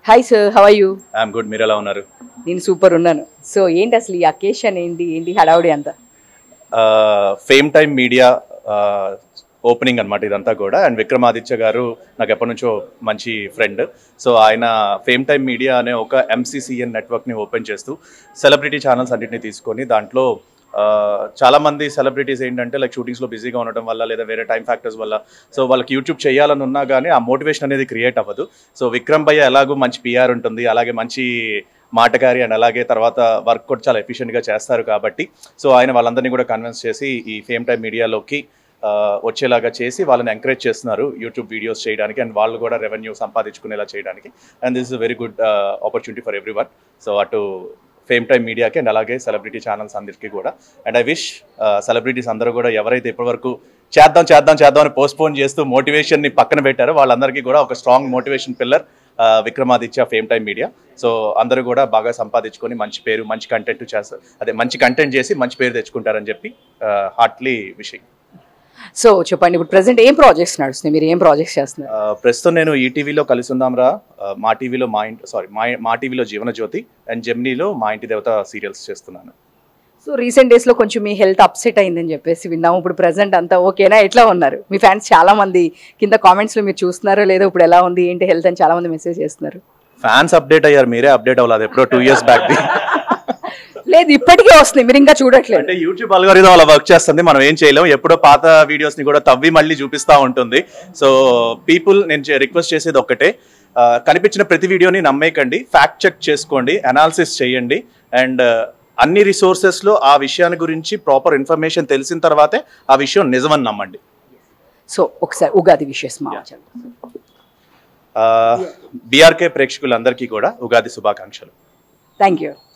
Hi sir, how are you? I'm good. మీరు ఎలా ఉన్నారు? నేను సూపర్ ఉన్నాను. సో ఏంటి అసలు ఈ అకేషన్ ఏంటి హడావుడి అంతా? ఫేమ్ టైమ్ మీడియా ఓపెనింగ్ అనమాట ఇదంతా కూడా. అండ్ విక్రమాదిత్య గారు నాకు ఎప్పటి నుంచో మంచి ఫ్రెండ్. సో ఆయన ఫేమ్ టైమ్ మీడియా అనే ఒక ఎంసీసీఎన్ నెట్వర్క్ని ఓపెన్ చేస్తూ సెలబ్రిటీ ఛానల్స్ అన్నింటినీ తీసుకొని దాంట్లో చాలామంది సెలబ్రిటీస్ ఏంటంటే లైక్ షూటింగ్స్లో బిజీగా ఉండడం వల్ల లేదా వేరే టైం ఫ్యాక్టర్స్ వల్ల సో వాళ్ళకి యూట్యూబ్ చేయాలని ఉన్నా కానీ ఆ మోటివేషన్ అనేది క్రియేట్ అవ్వదు. సో విక్రమ్ భయ్య ఎలాగో మంచి పిఆర్ ఉంటుంది, అలాగే మంచి మాటగారి అండ్ అలాగే తర్వాత వర్క్ కూడా చాలా ఎఫిషియెంట్గా చేస్తారు కాబట్టి సో ఆయన వాళ్ళందరినీ కూడా కన్విన్స్ చేసి ఈ ఫేమ్ టైమ్ మీడియాలోకి వచ్చేలాగా చేసి వాళ్ళని ఎంకరేజ్ చేస్తున్నారు యూట్యూబ్ వీడియోస్ చేయడానికి అండ్ వాళ్ళు కూడా రెవెన్యూ సంపాదించుకునేలా చేయడానికి. And this is very good opportunity for every one. So అటు ఫేమ్ టైమ్ మీడియాకి అండ్ అలాగే సెలబ్రిటీ ఛానల్స్ అందరికీ కూడా. అండ్ ఐ విష్ సెలబ్రిటీస్ అందరూ కూడా ఎవరైతే ఇప్పటివరకు చేద్దాం అని పోస్ట్పోన్ చేస్తూ మోటివేషన్ని పక్కన పెట్టారో వాళ్ళందరికీ కూడా ఒక strong motivation pillar Vikramaditya fame time media. So అందరూ కూడా బాగా సంపాదించుకొని మంచి పేరు మంచి కంటెంట్ చేస్తారు, మంచి కంటెంట్ చేసి మంచి పేరు తెచ్చుకుంటారని చెప్పి హార్ట్లీ విషింగ్. సో చెప్పండి, ఇప్పుడు ప్రెసెంట్ ఏం ప్రాజెక్ట్స్ నడుస్తున్నాయి, మీరు ఏం ప్రాజెక్ట్స్ చేస్తున్నారు? ప్రస్తుతం నేను ఈటీవీలో కలిసి ఉందాంరా, మా టీవీలో మా టీవీలో జీవనజ్యోతి అండ్ జెమినీలో మా ఇంటి దేవత సీరియల్స్ చేస్తున్నాను. సో రీసెంట్ డేస్లో కొంచెం మీ హెల్త్ అప్సెట్ అయిందని చెప్పేసి విన్నాము. ఇప్పుడు ప్రెసెంట్ అంతా ఓకేనా? ఎట్లా ఉన్నారు? మీ ఫ్యాన్స్ చాలా మంది కింద కామెంట్స్లో మీరు చూస్తున్నారో లేదో ఇప్పుడు ఎలా ఉంది ఏంటి హెల్త్ అని చాలా మంది మెసేజ్ చేస్తున్నారు. ఫ్యాన్స్ అప్డేట్ అయ్యారు, మీరే అప్డేట్ అవ్వలేదు. ఎప్పుడో 2 years బ్యాక్ లేదు, ఇప్పటికే వస్తున్నాయి, మీరు ఇంకా చూడట్లేదు. అంటే యూట్యూబ్ అల్గోరిథం అలా వర్క్ చేస్తుంది, మనం ఏం చేయలేం. ఎప్పుడో పాత వీడియోస్ ని కూడా తవ్వి మళ్ళీ చూపిస్తూ ఉంటుంది. సో పీపుల్ నేను రిక్వెస్ట్ చేసేది ఒక్కటే, కనిపించిన ప్రతి వీడియోని నమ్మేయకండి, ఫ్యాక్ట్ చెక్ చేసుకోండి, అనాలిసిస్ చేయండి. అండ్ అన్ని రిసోర్సెస్లో ఆ విషయాన్ని గురించి ప్రాపర్ ఇన్ఫర్మేషన్ తెలిసిన తర్వాతే ఆ విషయం నిజమని నమ్మండి. సో ఒకసారి ఉగాది విషెస్ మా బీఆర్కే ప్రేక్షకులందరికీ కూడా ఉగాది శుభాకాంక్షలు. Thank you.